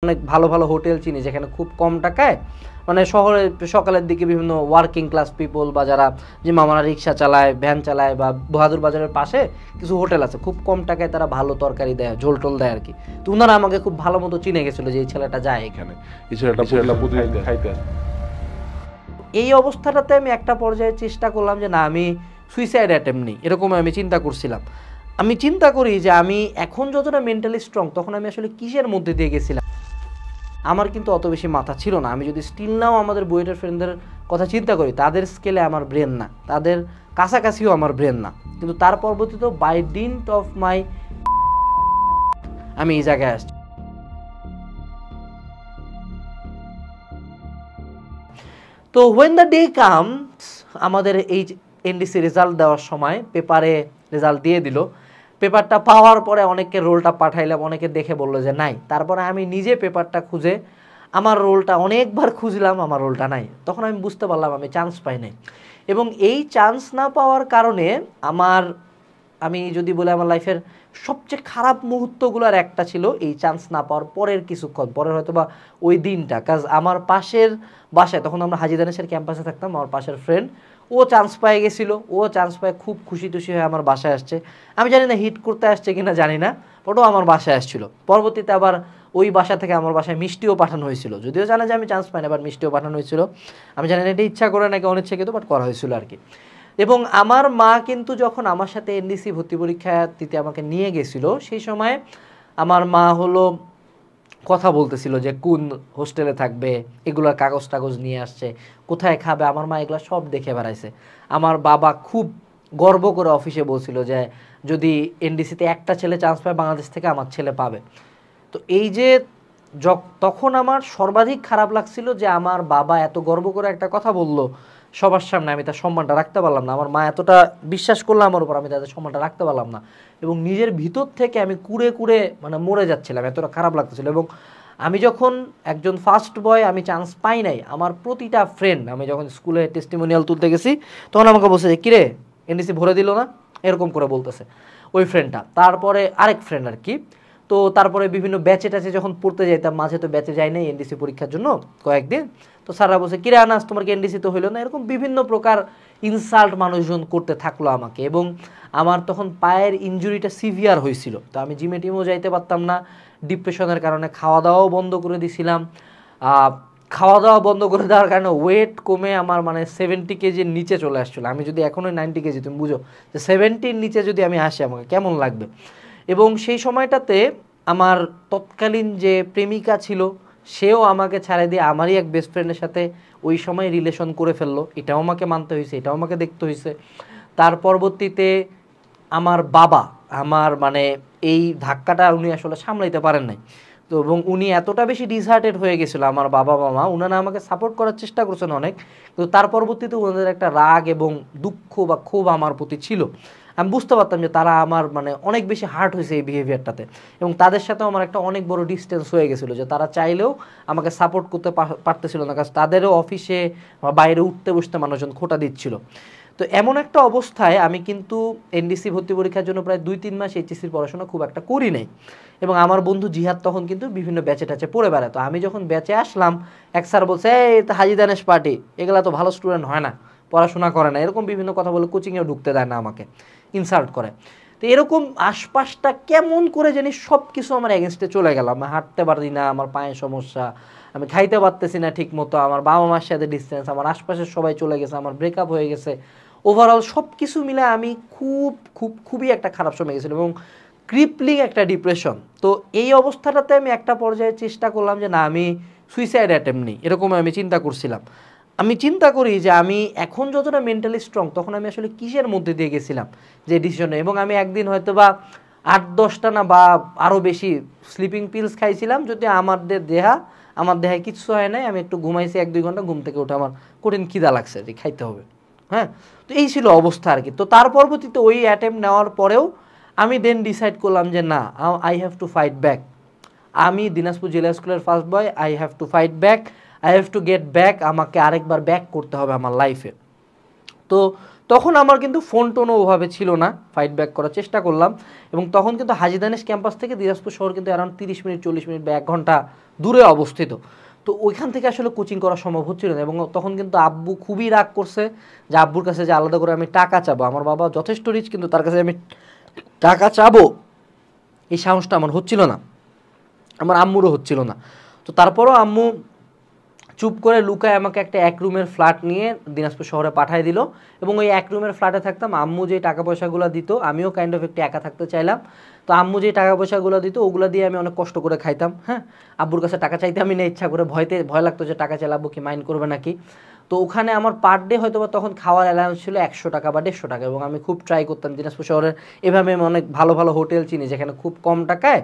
অনেক ভালো ভালো হোটেল চিনি যেখানে খুব কম টাকায় মানে শহরে সকালের দিকে বিভিন্ন ওয়ার্কিং ক্লাস পিপল বা যারা যে মামারা রিক্সা চালায় ভ্যান চালায় বা বাহাদুর বাজারের পাশে কিছু হোটেল আছে খুব কম টাকায় তারা ভালো তরকারি দেয় ঝোল টোল দেয় আর কি। তো ওনারা আমাকে খুব ভালো মতো চিনে গেছিলো যে এই ছেলেটা যায় এখানে, এই ছেলেটা প্রতিদিন খাইতে। এই অবস্থাটাতে আমি একটা পর্যায়ে চেষ্টা করলাম যে না আমি সুইসাইড অ্যাটেম্প নিই, এরকম আমি চিন্তা করছিলাম। আমি চিন্তা করি যে আমি এখন যতটা মেন্টালি স্ট্রং তখন আমি আসলে কিসের মধ্যে দিয়ে গেছিলাম। আমার কিন্তু অত বেশি মাথা ছিল না। আমি যদি স্টিল নাও আমাদের বুয়েটের ফ্রেন্ডদের কথা চিন্তা করি তাদের স্কেলে আমার ব্রেন না, তাদের কাছাকাছিও আমার ব্রেন না, কিন্তু তার পরবর্তীতে বাই ডিন্ট অফ মাই আমি এই জায়গায় আসছি। তো হোয়েন দ্য ডে কামস, আমাদের এই এনডিসি রেজাল্ট দেওয়ার সময় পেপারে রেজাল্ট দিয়ে দিল। পেপারটা পাওয়ার পরে অনেককে রোলটা পাঠাইলাম, অনেকে দেখে বললো যে নাই। তারপরে আমি নিজে পেপারটা খুঁজে আমার রোলটা অনেকবার খুঁজলাম, আমার রোলটা নাই। তখন আমি বুঝতে পারলাম আমি চান্স পাই নাই। এবং এই চান্স না পাওয়ার কারণে আমি যদি বলি আমার লাইফের সবচেয়ে খারাপ মুহূর্তগুলোর একটা ছিল এই চান্স না পাওয়ার পরের কিছুক্ষণ পরের, হয়তো বা ওই দিনটা। কাজ আমার পাশের বাসায় তখন আমরা হাজী দানেশের ক্যাম্পাসে থাকতাম, আমার পাশের ফ্রেন্ড ও চান্স পেয়ে গেছিলো, ও চান্স পায় খুব খুশি টুশি হয়ে আমার বাসায় আসছে। আমি জানি না হিট করতে আসছে কিনা জানি না, বাট ও আমার বাসায় আসছিল। পরবর্তীতে আবার ওই বাসা থেকে আমার বাসায় মিষ্টিও পাঠানো হয়েছিল, যদিও জানে যে আমি চান্স পাই না, আবার মিষ্টিও পাঠানো হয়েছিল। আমি জানি না এটা ইচ্ছা করে নাকি অনিচ্ছাকৃত, বাট করা হয়েছিল আর কি। এবং আমার মা কিন্তু যখন আমার সাথে এনডিসি ভর্তি পরীক্ষা দিতে আমাকে নিয়ে গেছিল সেই সময় আমার মা হলো কথা বলতেছিল যে কোন হোস্টেলে থাকবে, এগুলোর কাগজ টাগজ নিয়ে আসছে, কোথায় খাবে, আমার মা এগুলো সব দেখে বেড়াইছে। আমার বাবা খুব গর্ব করে অফিসে বলছিল যে যদি এনডিসিতে একটা ছেলে চান্স পায় বাংলাদেশ থেকে আমার ছেলে পাবে। তো এই যে তখন আমার সর্বাধিক খারাপ লাগছিল যে আমার বাবা এত গর্ব করে একটা কথা বলল সবার সামনে, আমি তার সম্মানটা রাখতে পারলাম না। আমার মা এতটা বিশ্বাস করলো আমার উপর, আমি তাদের সম্মানটা রাখতে পারলাম না। এবং নিজের ভিতর থেকে আমি কুড়ে কুড়ে মানে মরে যাচ্ছিলাম, এতটা খারাপ লাগতেছিল। এবং আমি যখন একজন ফার্স্ট বয় আমি চান্স পাই নাই, আমার প্রতিটা ফ্রেন্ড, আমি যখন স্কুলে টেস্টিমোনিয়াল তুলতে গেছি তখন আমাকে বলছে যে কিরে এনডিসি ভরে দিল না, এরকম করে বলতেছে ওই ফ্রেন্ডটা। তারপরে আরেক ফ্রেন্ড আর কি। তো তারপরে বিভিন্ন ব্যাচে ট্যাচে যখন পড়তে যাইতাম, মাঝে তো ব্যাচে যাই নাই এনডিসি পরীক্ষার জন্য কয়েকদিন, তো স্যাররা বলছে কিরে আনাস তোমার কি এনডিসি তো হইলো না, এরকম বিভিন্ন প্রকার ইনসাল্ট মানুষজন করতে থাকলো আমাকে। এবং আমার তখন পায়ের ইনজুরিটা সিভিয়ার হয়েছিল, তো আমি জিমে টিমেও যাইতে পারতাম না, ডিপ্রেশনের কারণে খাওয়া দাওয়াও বন্ধ করে দিছিলাম। খাওয়া দাওয়া বন্ধ করে দেওয়ার কারণে ওয়েট কমে আমার মানে 70 কেজির নিচে চলে আসছিলো। আমি যদি এখনই 90 কেজি, তুমি বুঝো যে 70-র নিচে যদি আমি আসি আমাকে কেমন লাগবে। এবং সেই সময়টাতে আমার তৎকালীন যে প্রেমিকা ছিল সেও আমাকে ছাড়ে দিয়ে আমারই এক বেস্ট ফ্রেন্ডের সাথে ওই সময় রিলেশন করে ফেললো, এটাও আমাকে মানতে হয়েছে, এটাও আমাকে দেখতে হয়েছে। তার পরবর্তীতে আমার বাবা আমার মানে এই ধাক্কাটা উনি আসলে সামলাইতে পারেন নাই। তো এবং উনি এতটা বেশি ডিসহার্টেড হয়ে গেছিলো, আমার বাবা মামা ওনারা আমাকে সাপোর্ট করার চেষ্টা করছেন অনেক, কিন্তু তার পরবর্তীতে ওনাদের একটা রাগ এবং দুঃখ বা ক্ষোভ আমার প্রতি ছিল। আমি বুঝতে পারতাম যে তারা আমার মানে অনেক বেশি হার্ট হয়েছে এই বিহেভিয়ারটাতে। এবং তাদের সাথেও আমার একটা অনেক বড় ডিস্টেন্স হয়ে গেছিলো, যে তারা চাইলেও আমাকে সাপোর্ট করতে পারতেছিল না, কারণ তাদেরও অফিসে বা বাইরে উঠতে বসতে মানুষজন খোঁটা দিচ্ছিল। তো এমন একটা অবস্থায় আমি কিন্তু এনডিসি ভর্তি পরীক্ষার জন্য প্রায় 2-3 মাস এইচএসসির পড়াশোনা খুব একটা করি নাই। এবং আমার বন্ধু জিহাদ তখন কিন্তু বিভিন্ন ব্যাচে টাচে পড়ে বেড়ায়। তো আমি যখন ব্যাচে আসলাম এক স্যার বলছে এই তো হাজী দানেশ পার্টি, এগুলা তো ভালো স্টুডেন্ট হয় না, পড়াশোনা করে না, এরকম বিভিন্ন কথা বলে কোচিংয়েও ঢুকতে দেয় না, আমাকে ইনসাল্ট করে। তো এরকম আশপাশটা কেমন করে জানি সব কিছু আমার এগেনস্টে চলে গেল। আমি হাঁটতে পারি না, আমার পায়ে সমস্যা, আমি খাইতে পারতেছি না ঠিক মতো, আমার বাবা মার সাথে ডিস্টেন্স, আমার আশপাশের সবাই চলে গেছে, আমার ব্রেকআপ হয়ে গেছে, ওভারঅল সব কিছু মিলে আমি খুবই একটা খারাপ সময় গেছিলাম এবং ক্রিপলিং একটা ডিপ্রেশন। তো এই অবস্থাটাতে আমি একটা পর্যায়ে চেষ্টা করলাম যে না আমি সুইসাইড অ্যাটেম্প নিই, এরকম আমি চিন্তা করছিলাম। আমি চিন্তা করি যে আমি এখন যতটা মেন্টালি স্ট্রং তখন আমি আসলে কিসের মধ্যে দিয়ে গেছিলাম যে ডিসিশনে। এবং আমি একদিন হয়তো বা 8-10টা না বা আরও বেশি স্লিপিং পিলস খাইছিলাম, যদি আমার দেহায় কিচ্ছু হয় নাই, আমি একটু ঘুমাইছি 1-2 ঘন্টা, ঘুম থেকে উঠে আমার কঠিন খিদা লাগছে যে খাইতে হবে। হ্যাঁ, তো এই ছিল অবস্থা আর কি। তো তার পরবর্তীতে ওই অ্যাটেম্প নেওয়ার পরেও আমি দেন ডিসাইড করলাম যে না, I have to fight back. আমি দিনাজপুর জেলা স্কুলের first boy, I have to fight back, I have to get back, আমাকে আরেকবার ব্যাক করতে হবে আমার লাইফে। তো তখন আমার কিন্তু ফোন টোনও ওভাবে ছিল না, ফাইট ব্যাক করার চেষ্টা করলাম। এবং তখন কিন্তু হাজী দানেশ ক্যাম্পাস থেকে দিনাজপুর শহর কিন্তু অ্যারাউন্ড 30 মিনিট 40 মিনিট বা 1 ঘন্টা দূরে অবস্থিত। তো ওইখান থেকে আসলে কোচিং করা সম্ভব হচ্ছিল না। এবং তখন কিন্তু আব্বু খুবই রাগ করছে যে আব্বুর কাছে যে আলাদা করে আমি টাকা চাবো, আমার বাবা যথেষ্ট রিচ কিন্তু তার কাছে আমি টাকা চাবো এই সাহসটা আমার হচ্ছিল না, আমার আম্মুরও হচ্ছিল না। তো তারপরও আম্মু চুপ করে লুকায় আমাকে একটা 1 রুমের ফ্ল্যাট নিয়ে দিনাজপুর শহরে পাঠিয়ে দিল। এবং ওই 1 রুমের ফ্ল্যাটে থাকতাম। আম্মু যে টাকা পয়সাগুলো দিত, আমিও কাইন্ড অফ একটু একা থাকতে চাইলাম। তো আম্মু যে টাকা পয়সাগুলো দিত ওগুলো দিয়ে আমি অনেক কষ্ট করে খাইতাম। হ্যাঁ, আব্বুর কাছে টাকা চাইতে আমি না ইচ্ছা করে, ভয় লাগতো যে টাকা চাইলে আব্বু কি মাইন্ড করবে নাকি। তো ওখানে আমার পার ডে হয়তো বা তখন খাওয়ার অ্যালাউন্স ছিল 100 টাকা বা 150 টাকা। এবং আমি খুব ট্রাই করতাম দিনাজপুর শহরের এভাবে আমি অনেক ভালো ভালো হোটেল চিনি যেখানে খুব কম টাকায়,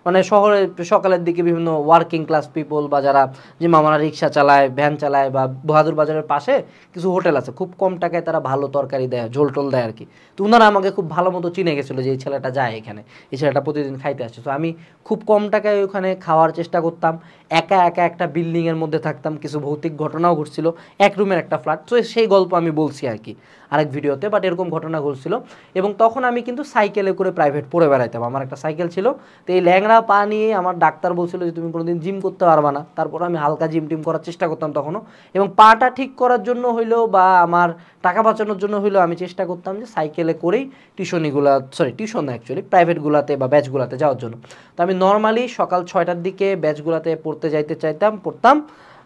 মানে শহরে সকালের দিকে বিভিন্ন ওয়ার্কিং ক্লাস পিপল বা যারা যে মামারা রিক্সা চালায়, ভ্যান চালায়, বা বাহাদুর বাজারের পাশে কিছু হোটেল আছে খুব কম টাকায় তারা ভালো তরকারি দেয়, ঝোল টোল দেয় আর কি। তো ওনারা আমাকে খুব ভালো মতো চিনে গেছিলো যে এই ছেলেটা যায় এখানে, এই ছেলেটা প্রতিদিন খাইতে আসছে। তো আমি খুব কম টাকায় ওখানে খাওয়ার চেষ্টা করতাম, একা একা একটা বিল্ডিংয়ের মধ্যে থাকতাম। কিছু ভৌতিক ঘটনাও ঘটছিল, 1 রুমের একটা ফ্ল্যাট। তো সেই গল্প আমি বলছি আর কি আরেক ভিডিওতে, বাট এরকম ঘটনা ঘটছিল। এবং তখন আমি কিন্তু সাইকেলে করে প্রাইভেট পড়ে বেড়াইতাম, আমার একটা সাইকেল ছিল। তো এই ল্যাংড়া পা নিয়ে আমার ডাক্তার বলছিল যে তুমি কোনোদিন জিম করতে পারবা না। তারপর আমি হালকা জিম টিম করার চেষ্টা করতাম তখনও। এবং পাটা ঠিক করার জন্য হইলেও বা আমার টাকা বাঁচানোর জন্য হইলেও আমি চেষ্টা করতাম যে সাইকেলে করেই টিউশন না অ্যাকচুয়ালি প্রাইভেটগুলোতে বা ব্যাচগুলোতে যাওয়ার জন্য। তো আমি নর্মালি সকাল 6টার দিকে ব্যাচগুলোতে পড়তে যাইতে পড়তাম,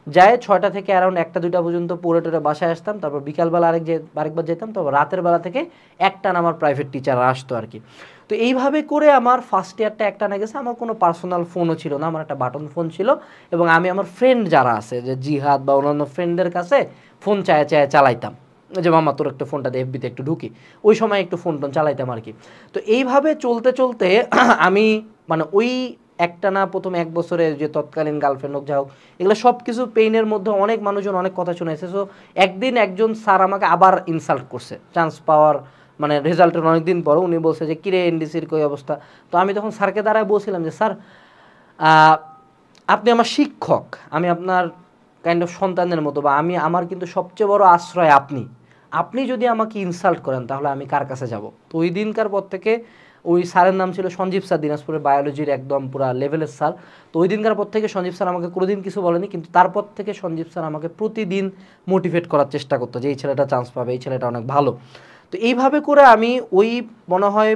যায় 6টা থেকে অ্যারাউন্ড 1টা 2টা পর্যন্ত পড়ে টোরে বাসায় আসতাম। তারপর বিকালবেলা আরেকবার যেতাম। তারপর রাতের বেলা থেকে একটানা আমার প্রাইভেট টিচার আসতো আর কি। তো এইভাবে করে আমার ফার্স্ট ইয়ারটা একটানা গেছে। আমার কোনো পার্সোনাল ফোনও ছিল না, আমার একটা বাটন ফোন ছিল। এবং আমি আমার ফ্রেন্ড যারা আছে যে জিহাদ বা অন্যান্য ফ্রেন্ডদের কাছে ফোন চায় চালাইতাম, যে মামা তোর একটা ফোনটা দিয়ে এফবিতে একটু ঢুকি, ওই সময় একটু ফোন টোন চালাইতাম আর কি। তো এইভাবে চলতে চলতে আমি মানে ওই একটানা প্রথম 1 বছরে যে তৎকালীন গার্লফ্রেন্ড হোক যা হোক, এগুলো সব কিছু পেইনের মধ্যে অনেক মানুষজন অনেক কথা শুনেছে। সো একদিন একজন স্যার আমাকে আবার ইনসাল্ট করছে চান্স পাওয়ার মানে রেজাল্টের অনেকদিন পর। উনি বলছে যে কিরে এনডিসির কী অবস্থা। তো আমি তখন স্যারকে দাঁড়ায় বলছিলাম যে স্যার আপনি আমার শিক্ষক, আমি আপনার কাইন্ড অফ সন্তানের মতো, বা আমার কিন্তু সবচেয়ে বড় আশ্রয় আপনি যদি আমাকে ইনসাল্ট করেন তাহলে আমি কার কাছে যাব। তো ওই দিনকার পর থেকে, ওই স্যারের নাম ছিল সঞ্জীব স্যার, দিনাজপুরের বায়োলজির একদম পুরা লেভেলের স্যার। তো ওই দিনকার পর থেকে সঞ্জীব স্যার আমাকে কোনোদিন কিছু বলেনি, কিন্তু তারপর থেকে সঞ্জীব স্যার আমাকে প্রতিদিন মোটিভেট করার চেষ্টা করতো যে এই ছেলেটা চান্স পাবে, এই ছেলেটা অনেক ভালো। তো এইভাবে করে আমি ওই মনে হয়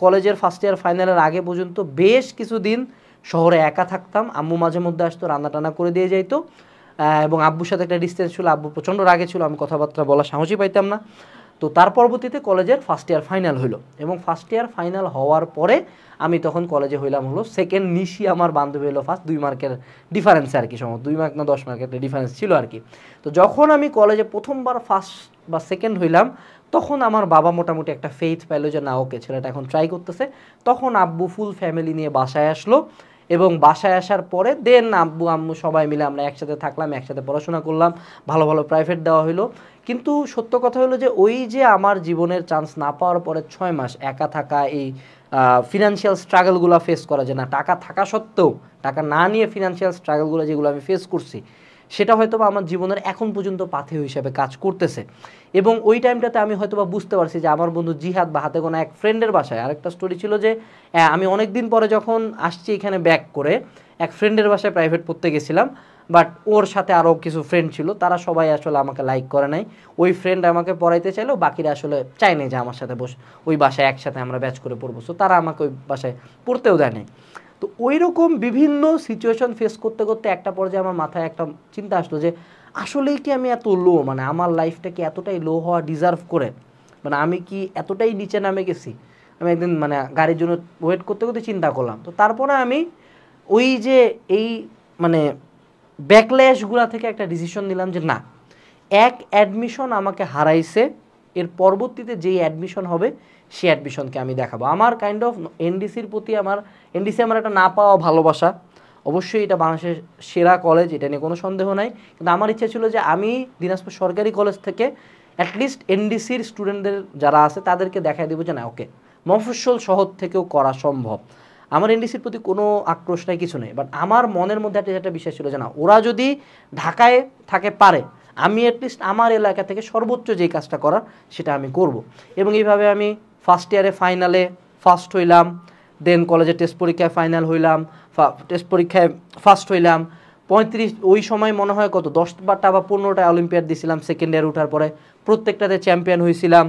কলেজের ফার্স্ট ইয়ার ফাইনালের আগে পর্যন্ত বেশ কিছুদিন শহরে একা থাকতাম। আম্মু মাঝে মধ্যে আসতো, রান্না টান্না করে দিয়ে যাইতো। এবং আব্বুর সাথে একটা ডিস্টেন্স ছিল, আব্বু প্রচণ্ড রাগে ছিল, আমি কথাবার্তা বলার সাহসই পাইতাম না। তো তার পরবর্তীতে কলেজের ফার্স্ট ইয়ার ফাইনাল হইলো। এবং ফার্স্ট ইয়ার ফাইনাল হওয়ার পরে আমি তখন কলেজে হইলাম হলো সেকেন্ড, নিশি আমার বান্ধবী হলো ফার্স্ট। 2 মার্কের ডিফারেন্সে আর কি, সম্ভবত 2 মার্ক না 10 মার্কের একটা ডিফারেন্স ছিল আর কি। তো যখন আমি কলেজে প্রথমবার ফার্স্ট বা সেকেন্ড হইলাম, তখন আমার বাবা মোটামুটি একটা ফেইথ পাইলো যে না ওকে ছেলেটা এখন ট্রাই করতেছে। তখন আব্বু ফুল ফ্যামিলি নিয়ে বাসায় আসলো। এবং বাসায় আসার পরে দেন আব্বু আম্মু সবাই মিলে আমরা একসাথে থাকলাম, একসাথে পড়াশোনা করলাম, ভালো ভালো প্রাইভেট দেওয়া হলো। কিন্তু সত্য কথা হলো যে ওই যে আমার জীবনের চান্স না পাওয়ার পরে 6 মাস একা থাকা, এই ফিনান্সিয়াল স্ট্রাগলগুলো ফেস করা, যে না টাকা থাকা সত্ত্বেও টাকা না নিয়ে ফিনান্সিয়াল স্ট্রাগলগুলো যেগুলো আমি ফেস করছি, সেটা হয়তো বা আমার জীবনের এখন পর্যন্ত পাথেয় হিসাবে কাজ করতেছে। এবং ওই টাইমটাতে আমি হয়তো বা বুঝতে পারছি যে আমার বন্ধু জিহাদ বা হাতে গোনা এক ফ্রেন্ডের বাসায়, আরেকটা স্টোরি ছিল যে আমি অনেক দিন পরে যখন আসছি এখানে ব্যাক করে, এক ফ্রেন্ডের বাসায় প্রাইভেট পড়তে গেছিলাম। বাট ওর সাথে আরও কিছু ফ্রেন্ড ছিল, তারা সবাই আসলে আমাকে লাইক করে নাই। ওই ফ্রেন্ড আমাকে পড়াইতে চাইলেও বাকিরা আসলে চায় নাই যে আমার সাথে ওই বাসায় একসাথে আমরা ব্যাচ করে পড়বো। সো তারা আমাকে ওই বাসায় পড়তেও দেয় নাই। তো ওই রকম বিভিন্ন সিচুয়েশন ফেস করতে করতে একটা পর্যায়ে আমার মাথায় একটা চিন্তা আসলো যে আসলেই কি আমি এত লো, মানে আমার লাইফটা কি এতটাই লো হওয়া ডিজার্ভ করে, মানে আমি কি এতটাই নিচে নামে গেছি। আমি একদিন মানে গাড়ির জন্য ওয়েট করতে করতে চিন্তা করলাম। তো তারপরে আমি ওই যে এই মানে ব্যাকল্যাশগুলা থেকে একটা ডিসিশন নিলাম যে না, এক অ্যাডমিশন আমাকে হারাইছে, এর পরবর্তীতে যেই অ্যাডমিশন হবে সেই অ্যাডমিশনকে আমি দেখাবো। আমার কাইন্ড অফ এনডিসির প্রতি এনডিসি আমার একটা না পাওয়া ভালোবাসা। অবশ্যই এটা বাংলাদেশের সেরা কলেজ, এটা নিয়ে কোনো সন্দেহ নাই। কিন্তু আমার ইচ্ছা ছিল যে আমি দিনাজপুর সরকারি কলেজ থেকে অ্যাটলিস্ট এনডিসির স্টুডেন্টদের যারা আছে তাদেরকে দেখাই দেবো যে না ওকে, মফস্বল শহর থেকেও করা সম্ভব। আমার এনডিসির প্রতি কোনো আক্রোশ নাই, কিছু নেই। বাট আমার মনের মধ্যে একটা বিশ্বাস ছিল যে না, ওরা যদি ঢাকায় থাকে পারে, আমি অ্যাটলিস্ট আমার এলাকা থেকে সর্বোচ্চ যেই কাজটা করার সেটা আমি করব। এবং এইভাবে আমি ফার্স্ট ইয়ারে ফাইনালে ফার্স্ট হইলাম, দেন কলেজে টেস্ট পরীক্ষায় ফাইনাল হইলাম, টেস্ট পরীক্ষায় ফার্স্ট হইলাম 35, ওই সময় মনে হয় কত 10টা বা 15টা অলিম্পিয়াড দিয়েছিলাম সেকেন্ড ইয়ার ওঠার পরে, প্রত্যেকটাতে চ্যাম্পিয়ন হয়েছিলাম।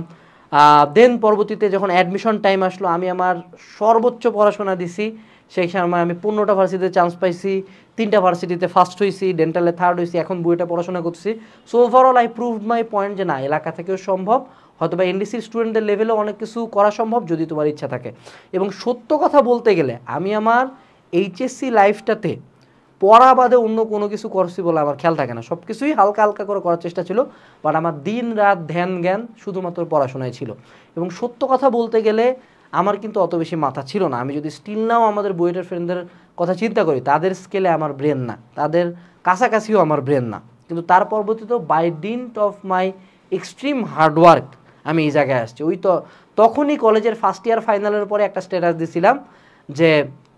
দেন পরবর্তীতে যখন অ্যাডমিশন টাইম আসলো আমি আমার সর্বোচ্চ পড়াশোনা দিছি, সেই সময় আমি 15টা ভার্সিটিতে চান্স পাইছি, 3টা ভার্সিটিতে ফার্স্ট হয়েছি, ডেন্টালে থার্ড হয়েছি, এখন বুয়েটে পড়াশোনা করছি। So overall I prove my point যে না, এলাকা থেকেও সম্ভব, হয়তো বা এনডিসির স্টুডেন্টদের লেভেলেও অনেক কিছু করা সম্ভব যদি তোমার ইচ্ছা থাকে। এবং সত্য কথা বলতে গেলে আমি আমার এইচএসসি লাইফটাতে পড়া বাদে অন্য কোনো কিছু করছি বলে আমার খেয়াল থাকে না, সব কিছুই হালকা হালকা করে করার চেষ্টা ছিল, বাট আমার দিন রাত ধ্যান জ্ঞান শুধুমাত্র পড়াশোনায় ছিল। এবং সত্য কথা বলতে গেলে আমার কিন্তু অত বেশি মাথা ছিল না। আমি যদি স্টিল নাও আমাদের বুয়েটের ফ্রেন্ডদের কথা চিন্তা করি, তাদের স্কেলে আমার ব্রেন না, তাদের কাছাকাছিও আমার ব্রেন না, কিন্তু তার পরবর্তীতে by dint of my extreme hard work আমি এই জায়গায় আসছি। ওই তো তখনই কলেজের ফার্স্ট ইয়ার ফাইনালের পরে একটা স্ট্যাটাস দিছিলাম যে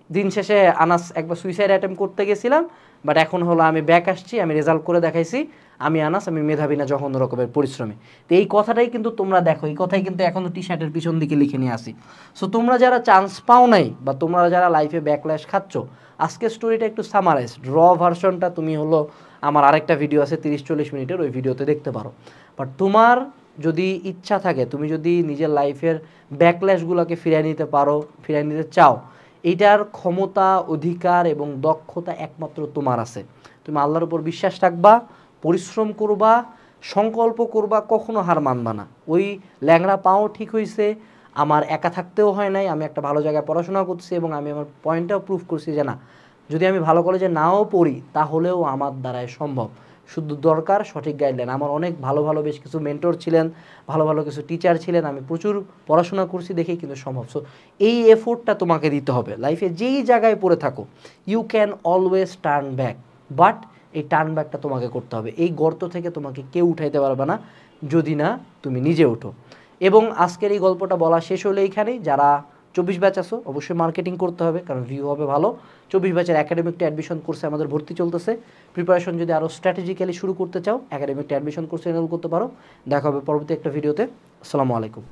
দিন শেষে আনাস একবার সুইসাইড অ্যাটেম্প করতে গেছিলাম, বাট এখন হলো আমি ব্যাক আসছি, আমি রেজাল্ট করে দেখাইছি, আমি আনাস, আমি মেধাবী না জঘন্য রকমের পরিশ্রমী। তো এই কথাটাই কিন্তু তোমরা দেখো, এই কথাই কিন্তু এখনও টি শার্টের পিছন দিকে লিখে নিয়ে আসি। সো তোমরা যারা চান্স পাও নাই বা তোমরা যারা লাইফে ব্যাকল্যাশ খাচ্ছ, আজকের স্টোরিটা একটু সামারাইজ, র ভার্সনটা তুমি হলো আমার আরেকটা ভিডিও আছে 30-40 মিনিটের, ওই ভিডিওতে দেখতে পারো। বাট তোমার যদি ইচ্ছা থাকে, তুমি যদি নিজের লাইফের ব্যাকল্যাশগুলোকে ফিরিয়ে নিতে পারো, ফিরিয়ে নিতে চাও, এইটার ক্ষমতা, অধিকার এবং দক্ষতা একমাত্র তোমার আছে। তুমি আল্লাহর উপর বিশ্বাস রাখবা, পরিশ্রম করবা, সংকল্প করবা, কখনো হার মানবা না। ওই ল্যাংড়া পাও ঠিক হয়েছে, আমার একা থাকতেও হয় নাই, আমি একটা ভালো জায়গায় পড়াশোনা করছি এবং আমি আমার পয়েন্টটাও প্রুভ করছি যে না, যদি আমি ভালো কলেজে নাও পড়ি তাহলেও আমার দ্বারাই সম্ভব, শুধু দরকার সঠিক গাইডলাইন। আমার অনেক ভালো ভালো বেশ কিছু মেন্টর ছিলেন, ভালো ভালো কিছু টিচার ছিলেন, আমি প্রচুর পড়াশোনা করছি দেখেই কিন্তু সম্ভব। সো এই এফোর্টটা তোমাকে দিতে হবে। লাইফে যেই জায়গায় পড়ে থাকো, you can always turn back, but এই টার্ন ব্যাকটা তোমাকে করতে হবে। এই গর্ত থেকে তোমাকে কেউ উঠাইতে পারবে না যদি না তুমি নিজে ওঠো। এবং আজকের এই গল্পটা বলা শেষ হলো এইখানেই। যারা 24 ব্যাচ আসো অবশ্যই মার্কেটিং করতে হবে, কারণ ভিউ হবে ভালো। 24 ব্যাচের একাডেমিকটা অ্যাডমিশন কোর্সে আমাদের ভর্তি চলতেছে। প্রিপারেশন যদি আরও স্ট্র্যাটেজিক্যালি শুরু করতে চাও, একাডেমিকটা অ্যাডমিশন কোর্সে এনরোল করতে পারো। দেখা হবে পরবর্তী একটা ভিডিওতে। আসসালামু আলাইকুম।